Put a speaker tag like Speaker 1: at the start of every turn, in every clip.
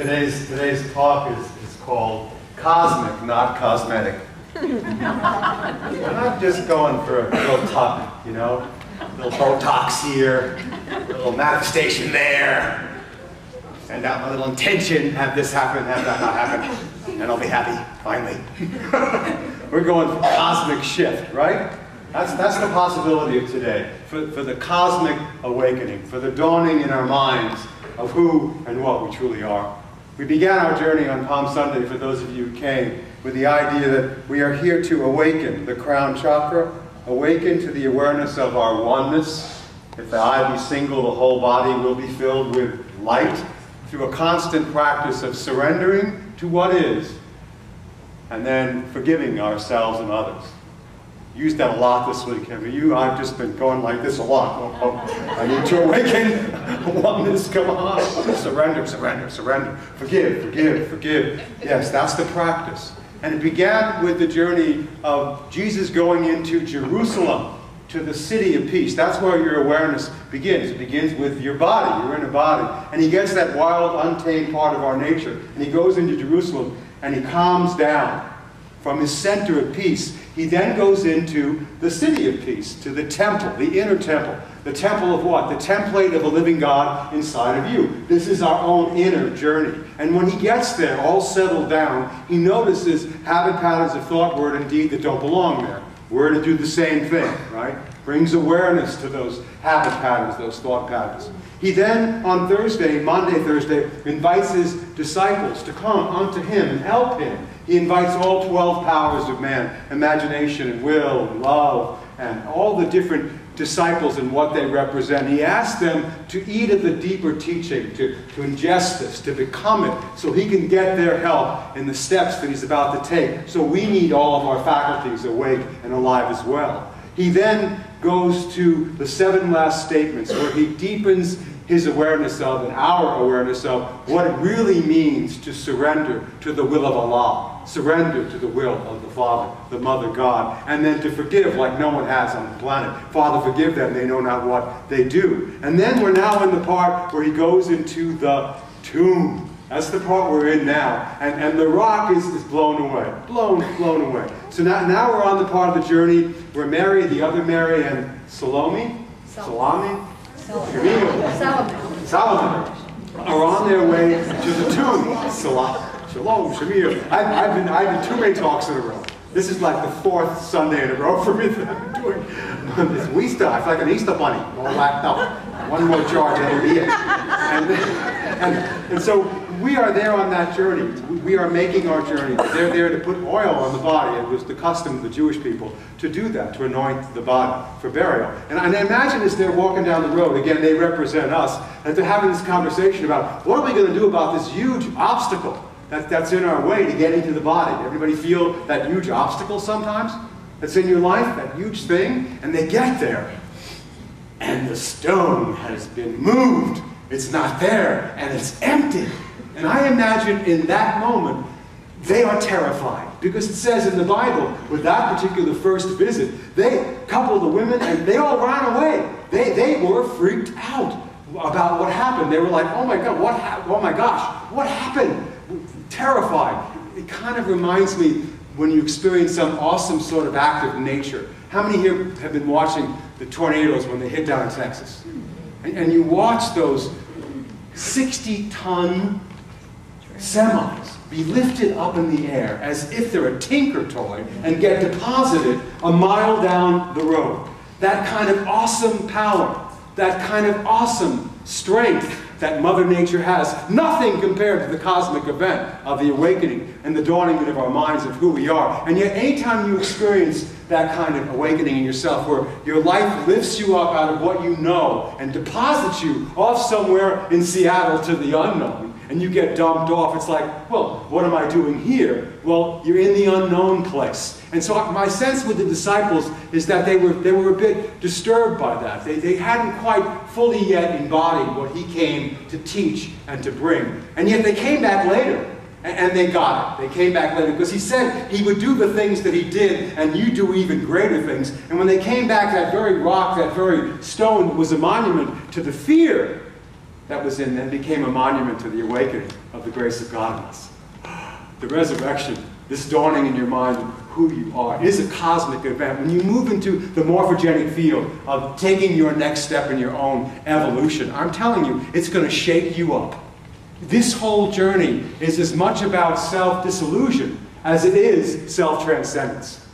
Speaker 1: Today's talk is called Cosmic, Not Cosmetic. We're not just going for a little tuck, you know, a little Botox here, a little manifestation there, send out my little intention, have this happen, have that not happen, and I'll be happy, finally. We're going for cosmic shift, right? That's the possibility of today, for the cosmic awakening, for the dawning in our minds of who and what we truly are. We began our journey on Palm Sunday, for those of you who came, with the idea that we are here to awaken the crown chakra, awaken to the awareness of our oneness. If the eye be single, the whole body will be filled with light, through a constant practice of surrendering to what is, and then forgiving ourselves and others. Used that a lot this week, haven't you? I've just been going like this a lot. I need to awaken. Oneness, come on. Surrender, surrender, surrender. Forgive, forgive, forgive. Yes, that's the practice. And it began with the journey of Jesus going into Jerusalem, to the city of peace. That's where your awareness begins. It begins with your body, your inner body. And he gets that wild, untamed part of our nature. And he goes into Jerusalem and he calms down from his center of peace. He then goes into the city of peace, to the temple, the inner temple. The temple of what? The template of a living God inside of you. This is our own inner journey. And when he gets there, all settled down, he notices habit patterns of thought, word, and deed that don't belong there. We're to do the same thing, right? Brings awareness to those habit patterns, those thought patterns. He then, on Thursday, Monday, Thursday, invites his disciples to come unto him and help him. He invites all 12 powers of man, imagination and will and love, and all the different disciples and what they represent. He asks them to eat of the deeper teaching, to ingest this, to become it, so he can get their help in the steps that he's about to take. So we need all of our faculties awake and alive as well. He then goes to the 7 last statements, where he deepens his awareness of, and our awareness of, what it really means to surrender to the will of Allah, surrender to the will of the Father, the Mother God, and then to forgive like no one has on the planet. Father, forgive them, they know not what they do. And then we're now in the part where he goes into the tomb. That's the part we're in now. And the rock is blown away. Blown away. So now we're on the part of the journey where Mary, the other Mary, and Salome are on their way to the tomb. Shalom, Shamir. I've been too many talks in a row. This is like the 4th Sunday in a row for me that I've been doing. It's Easter. I feel like an Easter bunny, all whacked up. One more charge, that'll be it. And so we are there on that journey. We are making our journey. They're there to put oil on the body. It was the custom of the Jewish people to do that, to anoint the body for burial. And I imagine as they're walking down the road, again, they represent us, and they're having this conversation about what are we going to do about this huge obstacle that's in our way to getting to the body. Everybody feel that huge obstacle sometimes that's in your life, that huge thing? And they get there, and the stone has been moved. It's not there, and it's empty. And I imagine in that moment, they are terrified. Because it says in the Bible, with that particular first visit, a couple of the women, and they all ran away. They were freaked out about what happened. They were like, oh my God, oh my gosh, what happened? Terrified. It kind of reminds me when you experience some awesome sort of act of nature. How many here have been watching the tornadoes when they hit down in Texas? And you watch those 60-ton semis be lifted up in the air as if they're a tinker toy and get deposited a mile down the road. That kind of awesome power, that kind of awesome strength that Mother Nature has, nothing compared to the cosmic event of the awakening and the dawning of our minds of who we are. And yet anytime you experience that kind of awakening in yourself, where your life lifts you up out of what you know and deposits you off somewhere in Seattle to the unknown, and you get dumped off, it's like, well, what am I doing here? Well, you're in the unknown place. And so my sense with the disciples is that they were a bit disturbed by that. They hadn't quite fully yet embodied what he came to teach and to bring. And yet they came back later. And they got it. They came back later because he said he would do the things that he did and you do even greater things. And when they came back, that very rock, that very stone was a monument to the fear
Speaker 2: that was in them became a monument to the awakening of the grace of God in us. The resurrection, this dawning in your mind of who you are, is a cosmic event. When you move into the morphogenic field of taking your next step in your own evolution, I'm telling you, it's going to shake you up. This whole journey is as much about self-disillusion as it is self-transcendence.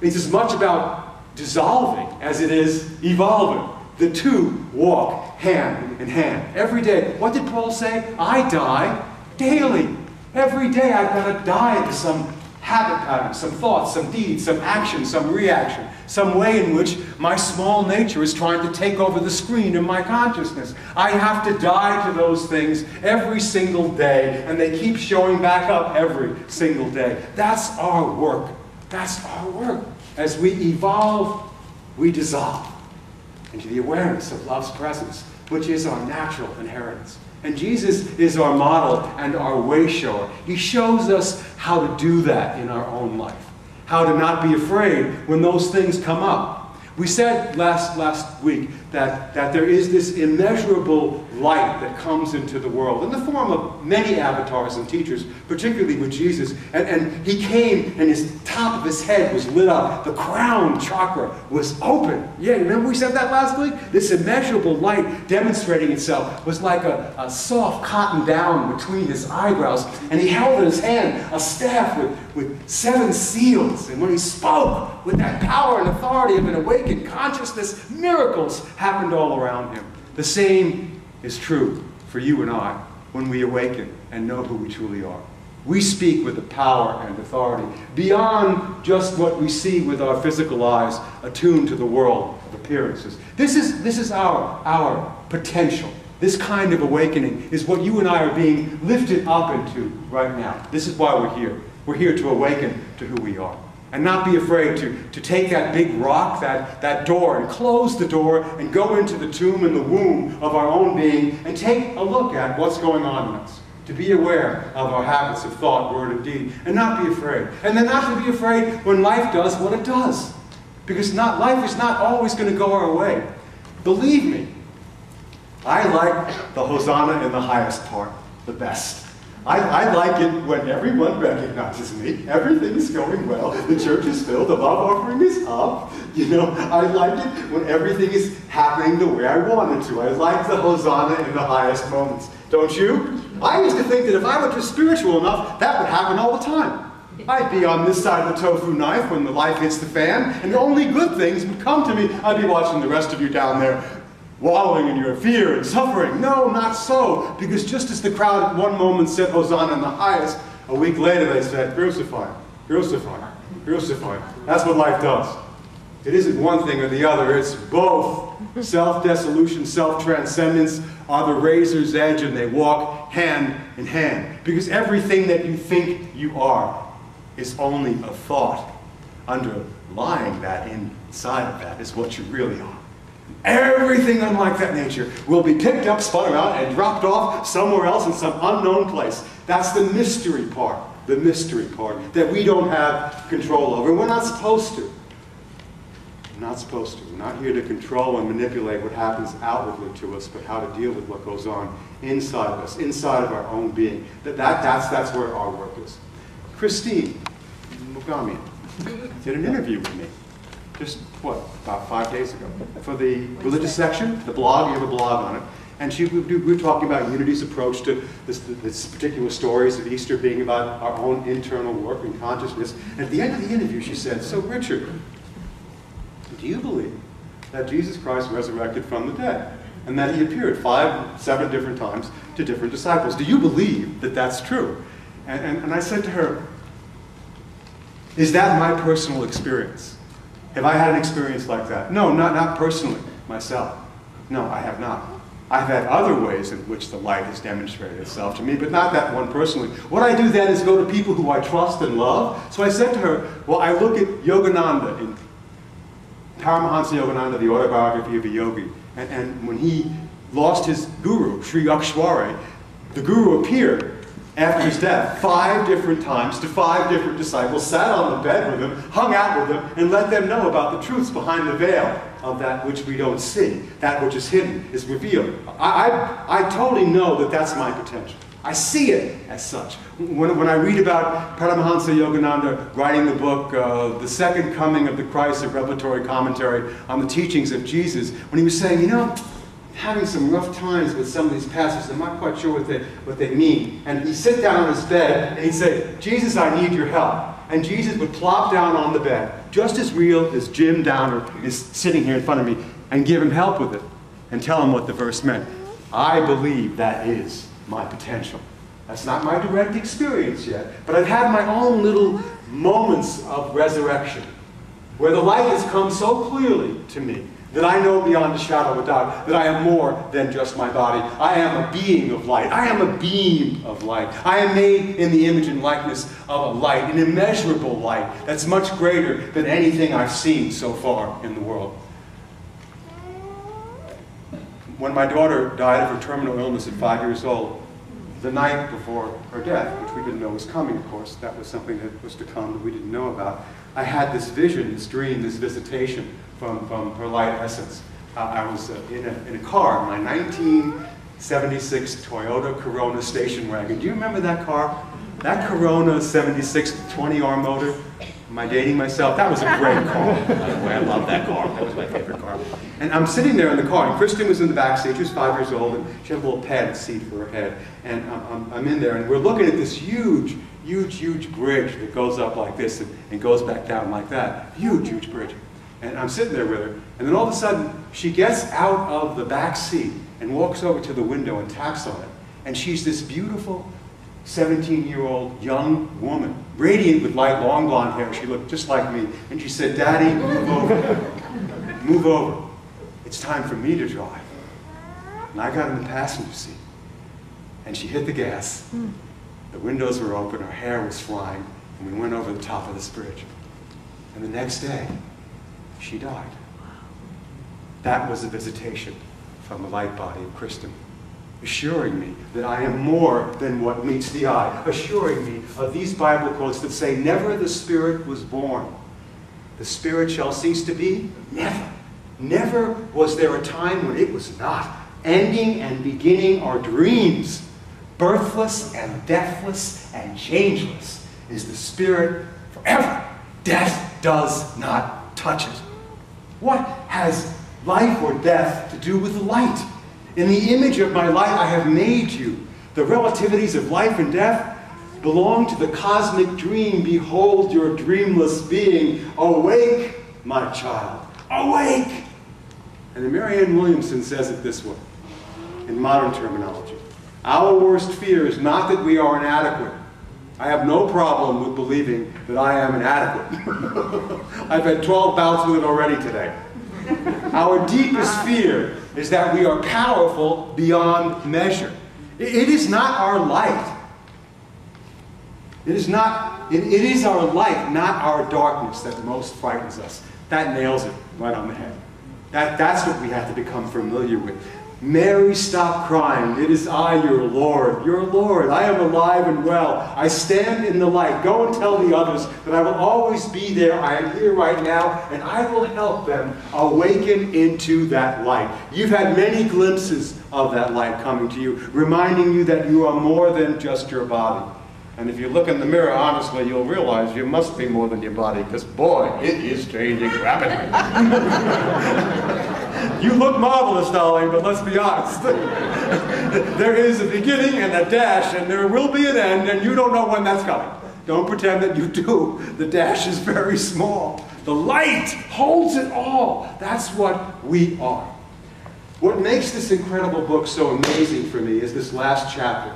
Speaker 2: It's as much about dissolving as it is evolving. The two walk hand in hand. Every day. What did Paul say? I die daily. Every day I've got to die to some habit pattern, some thoughts, some deeds, some action, some reaction, some way in which my small nature is trying to take over the screen of my consciousness. I have to die to those things every single day, and they keep showing back up every single day. That's our work. That's our work. As we evolve, we dissolve into the awareness of love's presence, which is our natural inheritance. And Jesus is our model and our way shower. He shows us how to do that in our own life, how to not be afraid when those things come up. We said last week that there is this immeasurable light that comes into the world in the form of many avatars and teachers, particularly with Jesus. And he came and his top of his head was lit up. The crown chakra was open. Yeah, remember we said that last week? This immeasurable light demonstrating itself was like a soft cotton down between his eyebrows. And he held in his hand a staff with 7 seals. And when he spoke with that power and authority of an awakened consciousness, miracles happened all around him. The same is true for you and I when we awaken and know who we truly are. We speak with the power and authority beyond just what we see with our physical eyes, attuned to the world of appearances. This is our potential. This kind of awakening is what you and I are being lifted up into right now. This is why we're here. We're here to awaken to who we are. And not be afraid to take that big rock, that door, and close the door and go into the tomb and the womb of our own being and take a look at what's going on in us. To be aware of our habits of thought, word, and deed, and not be afraid. And then not to be afraid when life does what it does. Because life is not always going to go our way. Believe me, I like the Hosanna in the highest part the best. I like it when everyone recognizes me. Everything is going well. The church is filled. The love offering is up. You know, I like it when everything is happening the way I want it to. I like the Hosanna in the highest moments. Don't you? I used to think that if I were just spiritual enough, that would happen all the time. I'd be on this side of the tofu knife when the life hits the fan, and only good things would come to me. I'd be watching the rest of you down there wallowing in your fear and suffering. No, not so. Because just as the crowd at one moment said, Hosanna in the highest, a week later they said, crucify him, crucify him, crucify him. That's what life does. It isn't one thing or the other, it's both. Self-dissolution, self-transcendence are the razor's edge, and they walk hand in hand. Because everything that you think you are is only a thought. Underlying that, inside of that, is what you really are. Everything unlike that nature will be picked up, spun around, and dropped off somewhere else in some unknown place. That's the mystery part that we don't have control over. We're not supposed to. We're not supposed to. We're not here to control and manipulate what happens outwardly to us, but how to deal with what goes on inside of us, inside of our own being. That's where our work is. Christine Mugamian did an interview with me. Just, about 5 days ago, for the religious section, the blog. You have a blog on it. And we were talking about Unity's approach to this particular stories of Easter being about our own internal work and consciousness. And at the end of the interview, she said, so Richard, do you believe that Jesus Christ resurrected from the dead? And that he appeared 5, 7 different times to different disciples. Do you believe that that's true? And I said to her, is that my personal experience? Have I had an experience like that? No, not personally, myself. No, I have not. I've had other ways in which the light has demonstrated itself to me, but not that one personally. What I do then is go to people who I trust and love. So I said to her, well, I look at Yogananda in Paramahansa Yogananda, the autobiography of a yogi. And when he lost his guru, Sri Akshwari, the guru appeared after his death 5 different times to 5 different disciples, sat on the bed with him, hung out with them, and let them know about the truths behind the veil of that which we don't see, that which is hidden, is revealed. I totally know that that's my potential. I see it as such. When I read about Paramahansa Yogananda writing the book, The Second Coming of the Christ, a revelatory commentary on the teachings of Jesus, when he was saying, you know, having some rough times with some of these passages, I'm not quite sure what they mean. And he'd sit down on his bed and he'd say, Jesus, I need your help. And Jesus would plop down on the bed, just as real as Jim Downer is sitting here in front of me, and give him help with it and tell him what the verse meant. I believe that is my potential. That's not my direct experience yet, but I've had my own little moments of resurrection where the light has come so clearly to me that I know beyond a shadow of a doubt that I am more than just my body. I am a being of light. I am a beam of light. I am made in the image and likeness of a light, an immeasurable light that's much greater than anything I've seen so far in the world. When my daughter died of her terminal illness at 5 years old, the night before her death, which we didn't know was coming, of course, that was something that was to come that we didn't know about, I had this vision, this dream, this visitation from her light essence. I was in a car, my 1976 Toyota Corona station wagon. Do you remember that car? That Corona 76 20R motor? Am I dating myself? That was a great car. By the way, I love that car. That was my favorite car. And I'm sitting there in the car, and Kristen was in the back seat. She was 5 years old, and she had a little padded seat for her head. And I'm in there, and we're looking at this huge bridge that goes up like this and goes back down like that. Huge bridge. And I'm sitting there with her, and then all of a sudden, she gets out of the back seat and walks over to the window and taps on it. And she's this beautiful 17-year-old young woman, radiant with light, long blonde hair. She looked just like me. And she said, Daddy, move over. Move over. It's time for me to drive. And I got in the passenger seat. And she hit the gas. The windows were open, her hair was flying, and we went over the top of this bridge. And the next day, she died. That was a visitation from the light body of Kristen, assuring me that I am more than what meets the eye, assuring me of these Bible quotes that say, never the Spirit was born. The Spirit shall cease to be? Never. Never was there a time when it was not. Ending and beginning are dreams. Birthless and deathless and changeless is the Spirit forever. Death does not touch it. What has life or death to do with light? In the image of my light I have made you. The relativities of life and death belong to the cosmic dream. Behold your dreamless being. Awake, my child. Awake! And then Marianne Williamson says it this way, in modern terminology. Our worst fear is not that we are inadequate. I have no problem with believing that I am inadequate. I've had 12 bouts with it already today. Our deepest fear is that we are powerful beyond measure. It is not our light. It is our light, not our darkness, that most frightens us. That nails it right on the head. That's what we have to become familiar with. Mary, stop crying. It is I, your Lord. Your Lord. I am alive and well. I stand in the light. Go and tell the others that I will always be there. I am here right now, and I will help them awaken into that light. You've had many glimpses of that light coming to you, reminding you that you are more than just your body. And if you look in the mirror honestly, you'll realize you must be more than your body, because boy, it is changing rapidly. You look marvelous, darling, but let's be honest. There is a beginning and a dash, and there will be an end, and you don't know when that's coming. Don't pretend that you do. The dash is very small. The light holds it all. That's what we are. What makes this incredible book so amazing for me is this last chapter.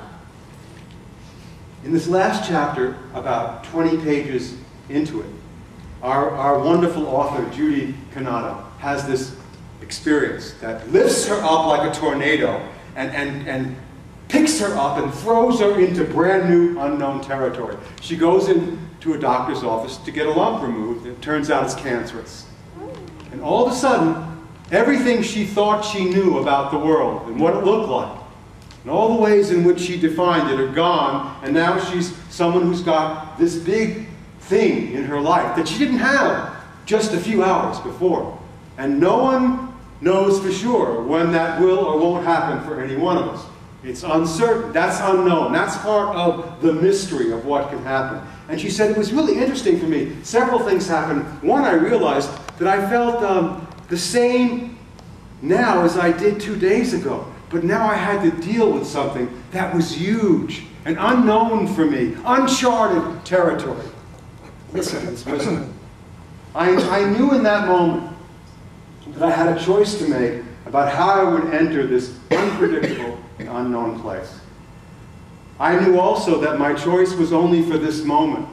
Speaker 2: In this last chapter, about 20 pages into it, our wonderful author, Judy Kanata, has this experience that lifts her up like a tornado and picks her up and throws her into brand new unknown territory. She goes into a doctor's office to get a lump removed. It turns out it's cancerous. And all of a sudden, everything she thought she knew about the world and what it looked like, and all the ways in which she defined it are gone, and now she's someone who's got this big thing in her life that she didn't have just a few hours before. And no one knows for sure when that will or won't happen for any one of us. It's uncertain. That's unknown. That's part of the mystery of what can happen. And she said, it was really interesting for me. Several things happened. One, I realized that I felt the same now as I did 2 days ago. But now I had to deal with something that was huge and unknown for me, uncharted territory. Listen to this wisdom. I knew in that moment that I had a choice to make about how I would enter this unpredictable and unknown place. I knew also that my choice was only for this moment,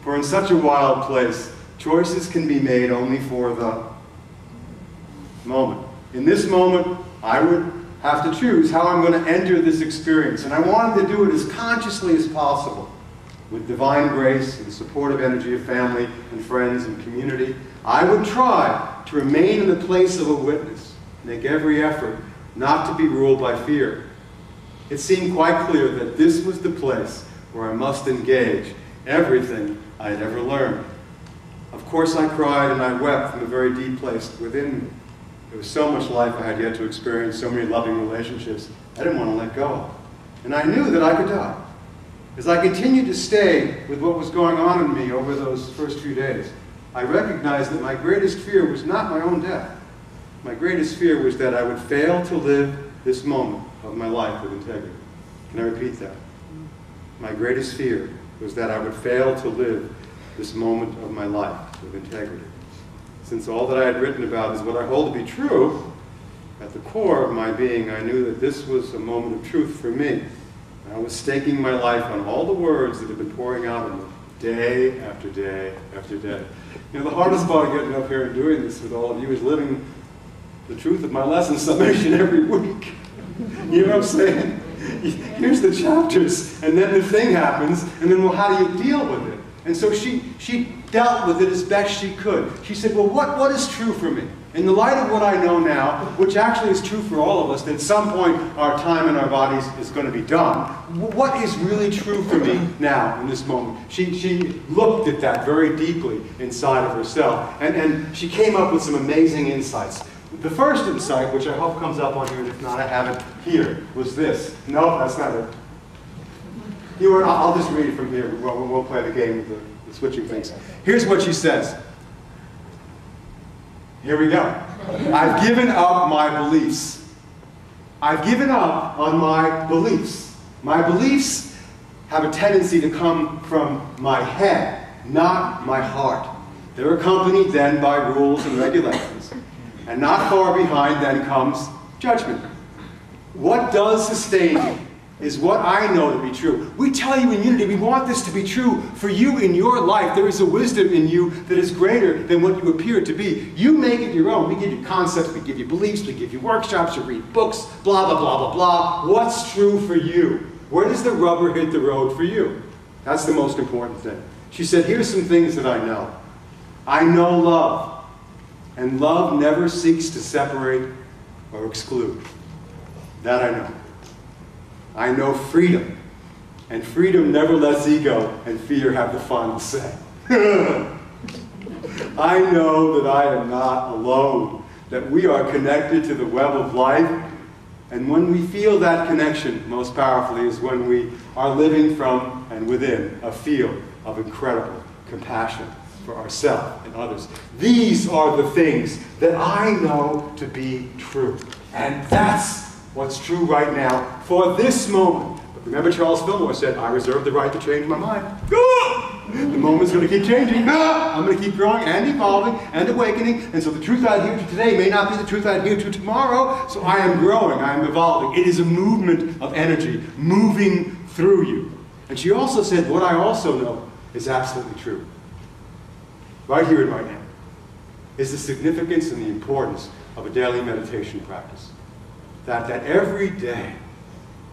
Speaker 2: for in such a wild place, choices can be made only for the moment. In this moment, I would have to choose how I'm going to enter this experience, and I wanted to do it as consciously as possible, with divine grace and supportive energy of family and friends and community. I would try to remain in the place of a witness, make every effort not to be ruled by fear. It seemed quite clear that this was the place where I must engage everything I had ever learned. Of course I cried and I wept from a very deep place within me. There was so much life I had yet to experience, so many loving relationships I didn't want to let go of. And I knew that I could die. As I continued to stay with what was going on in me over those first few days, I recognized that my greatest fear was not my own death. My greatest fear was that I would fail to live this moment of my life with integrity. Can I repeat that? My greatest fear was that I would fail to live this moment of my life with integrity. Since all that I had written about is what I hold to be true, at the core of my being, I knew that this was a moment of truth for me. I was staking my life on all the words that had been pouring out of me, day after day after day. You know, the hardest part of getting up here and doing this with all of you is living the truth of my lesson summation every week. You know what I'm saying? Here's the chapters, and then the thing happens, and then, well, how do you deal with it? And so she dealt with it as best she could. She said, well, what is true for me? In the light of what I know now, which actually is true for all of us, that at some point our time in our bodies is going to be done, what is really true for me now in this moment? She looked at that very deeply inside of herself, and she came up with some amazing insights. The first insight, which I hope comes up on here, and if not, I have it here, was this. No, that's not it. You know what, I'll just read it from here. We'll play the game with the switching things. Here's what she says. Here we go. I've given up my beliefs. I've given up on my beliefs. My beliefs have a tendency to come from my head, not my heart. They're accompanied then by rules and regulations. And not far behind then comes judgment. What does sustain me is what I know to be true. We tell you in Unity, we want this to be true for you in your life. There is a wisdom in you that is greater than what you appear to be. You make it your own. We give you concepts, we give you beliefs, we give you workshops, you read books, blah, blah, blah, blah, blah. What's true for you? Where does the rubber hit the road for you? That's the most important thing. She said, here's some things that I know. I know love. And love never seeks to separate or exclude. That I know. I know freedom. And freedom never lets ego and fear have the final say. I know that I am not alone. That we are connected to the web of life. And when we feel that connection most powerfully is when we are living from and within a field of incredible compassion for ourselves and others. These are the things that I know to be true. And that's what's true right now for this moment. But remember, Charles Fillmore said, I reserve the right to change my mind. The moment's going to keep changing. I'm going to keep growing and evolving and awakening. And so the truth I adhere to today may not be the truth I adhere to tomorrow. So I am growing. I am evolving. It is a movement of energy moving through you. And she also said, what I also know is absolutely true. Right here and right now, is the significance and the importance of a daily meditation practice. That every day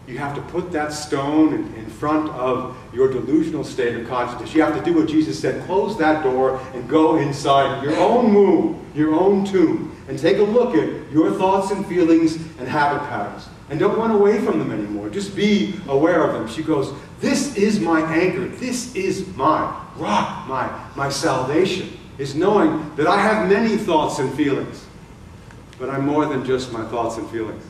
Speaker 2: you have to put that stone in front of your delusional state of consciousness. You have to do what Jesus said, close that door and go inside your own womb, your own tomb, and take a look at your thoughts and feelings and habit patterns. And don't run away from them anymore. Just be aware of them. She goes, this is my anchor. This is my rock. My salvation is knowing that I have many thoughts and feelings. but I'm more than just my thoughts and feelings.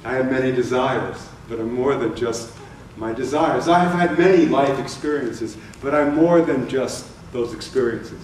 Speaker 2: I have many desires, but I'm more than just my desires. I have had many life experiences, but I'm more than just those experiences.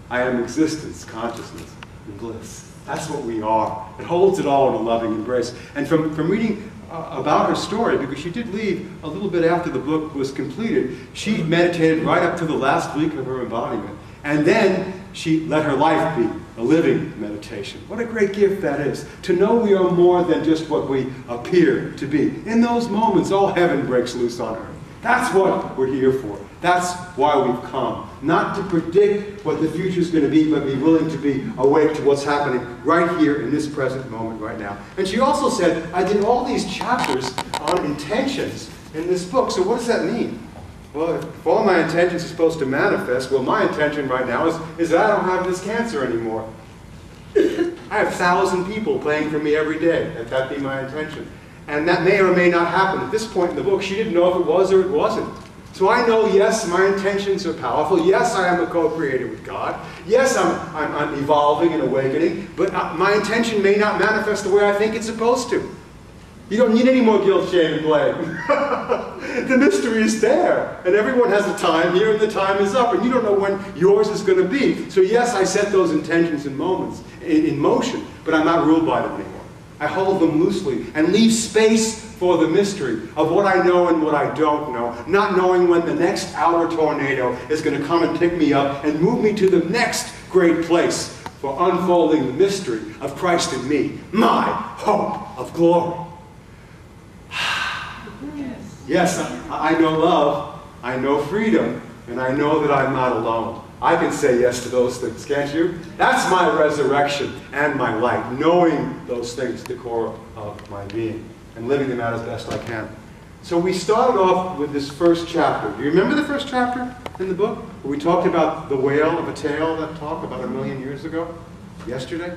Speaker 2: I am existence, consciousness, and bliss. That's what we are. It holds it all in a loving embrace. And from reading about her story, because she did leave a little bit after the book was completed, she meditated right up to the last week of her embodiment. And then she let her life be a living meditation. What a great gift that is, to know we are more than just what we appear to be. In those moments, all heaven breaks loose on earth. That's what we're here for. That's why we've come. Not to predict what the future is going to be, but be willing to be awake to what's happening right here in this present moment right now. And she also said, I did all these chapters on intentions in this book. So what does that mean? Well, if all my intentions are supposed to manifest, well, my intention right now is that I don't have this cancer anymore. I have 1,000 people praying for me every day. That be my intention. And that may or may not happen. At this point in the book, she didn't know if it was or it wasn't. So I know, yes, my intentions are powerful. Yes, I am a co-creator with God. Yes, I'm evolving and awakening. But my intention may not manifest the way I think it's supposed to. You don't need any more guilt, shame, and blame. The mystery is there. And everyone has a time here, and the time is up. And you don't know when yours is going to be. So yes, I set those intentions in motion, but I'm not ruled by them anymore. I hold them loosely and leave space for the mystery of what I know and what I don't know, not knowing when the next outer tornado is going to come and pick me up and move me to the next great place for unfolding the mystery of Christ in me, my hope of glory. Yes, I know love, I know freedom, and I know that I'm not alone. I can say yes to those things, can't you? That's my resurrection and my light, knowing those things at the core of my being and living them out as best I can. So we started off with this first chapter. Do you remember the first chapter in the book? Where we talked about the whale of a tale, that talk about 1,000,000 years ago? Yesterday?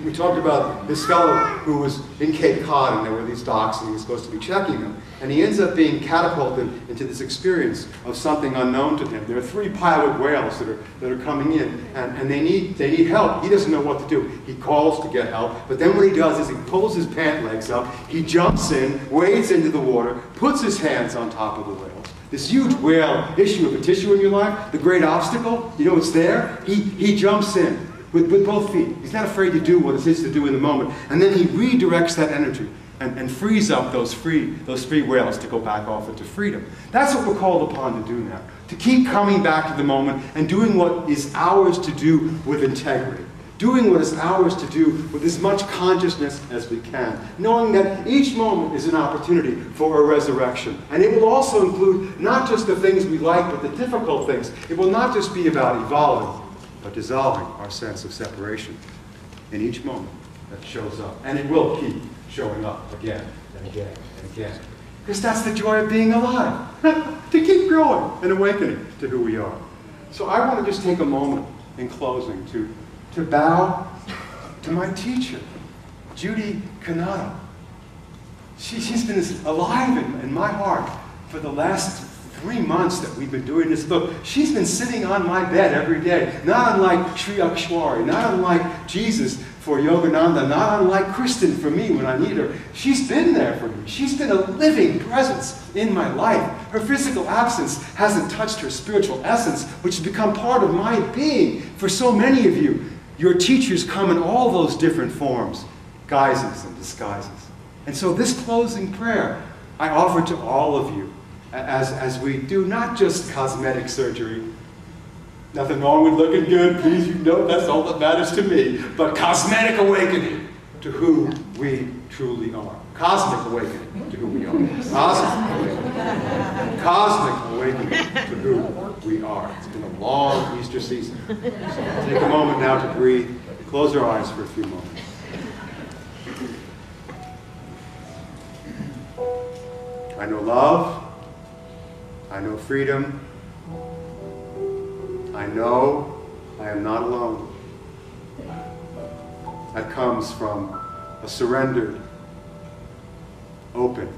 Speaker 2: We talked about this fellow who was in Cape Cod, and there were these docks, and he was supposed to be checking them. And he ends up being catapulted into this experience of something unknown to him. There are 3 pilot whales that are coming in, and they need help. He doesn't know what to do. He calls to get help, but then what he does is he pulls his pant legs up, he jumps in, wades into the water, puts his hands on top of the whales. This huge whale issue of a tissue in your life, the great obstacle, you know it's there. He jumps in. With both feet. He's not afraid to do what it is to do in the moment. And then he redirects that energy and frees up those free whales to go back off into freedom. That's what we're called upon to do now. To keep coming back to the moment and doing what is ours to do with integrity. Doing what is ours to do with as much consciousness as we can. Knowing that each moment is an opportunity for a resurrection. And it will also include not just the things we like, but the difficult things. It will not just be about evolving, but dissolving our sense of separation in each moment that shows up. And it will keep showing up again and again and again. Because that's the joy of being alive. To keep growing and awakening to who we are. So I want to just take a moment in closing to bow to my teacher, Judy Canado. She's been alive in my heart for the last 3 months that we've been doing this book. She's been sitting on my bed every day, not unlike Sri Akshwari, not unlike Jesus for Yogananda, not unlike Kristen for me when I need her. She's been there for me. She's been a living presence in my life. Her physical absence hasn't touched her spiritual essence, which has become part of my being. For so many of you, your teachers come in all those different forms, guises and disguises. And so this closing prayer I offer to all of you, as we do not just cosmetic surgery. Nothing wrong with looking good, please, you know that's all that matters to me. But cosmetic awakening to who we truly are. Cosmic awakening to who we are. Cosmic awakening to who we are. It's been a long Easter season. So take a moment now to breathe. Close our eyes for a few moments. I know love. I know freedom. I know I am not alone. That comes from a surrendered, open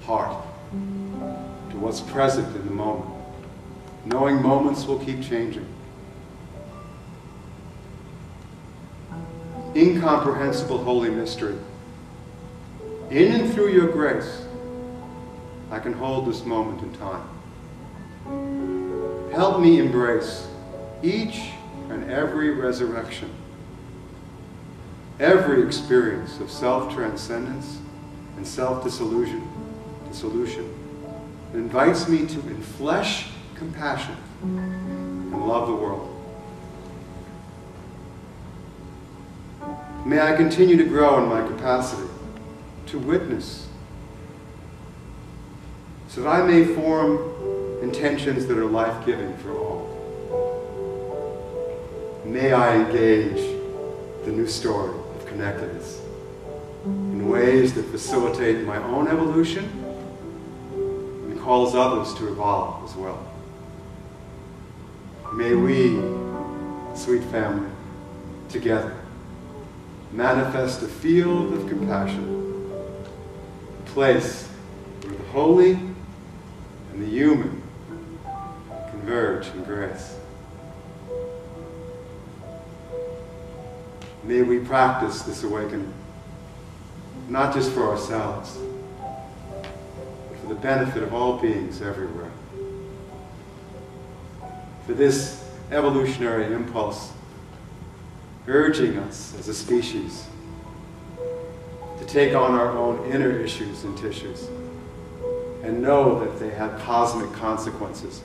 Speaker 2: heart to what's present in the moment, knowing moments will keep changing.
Speaker 1: incomprehensible holy mystery. In and through your grace, I can hold this moment in time. Help me embrace each and every resurrection, every experience of self-transcendence and self-dissolution. It invites me to enflesh compassion and love the world. May I continue to grow in my capacity to witness, so that I may form intentions that are life-giving for all. May I engage the new story of connectedness in ways that facilitate my own evolution and calls others to evolve as well. May we, sweet family, together manifest a field of compassion, a place where the holy and the human converge in grace. May we practice this awakening, not just for ourselves, but for the benefit of all beings everywhere. For this evolutionary impulse urging us as a species to take on our own inner issues and tissues and know that they have cosmic consequences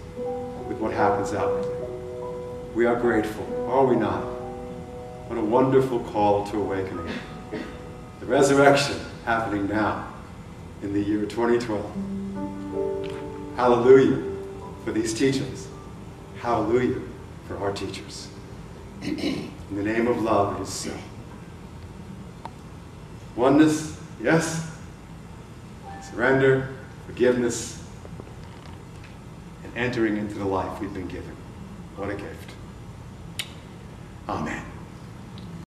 Speaker 1: with what happens out there. We are grateful, are we not? What a wonderful call to awakening. The resurrection happening now in the year 2012. Hallelujah for these teachings. Hallelujah for our teachers. In the name of love, it is so. Oneness, yes. Surrender, forgiveness, and entering into the life we've been given. What a gift. Amen.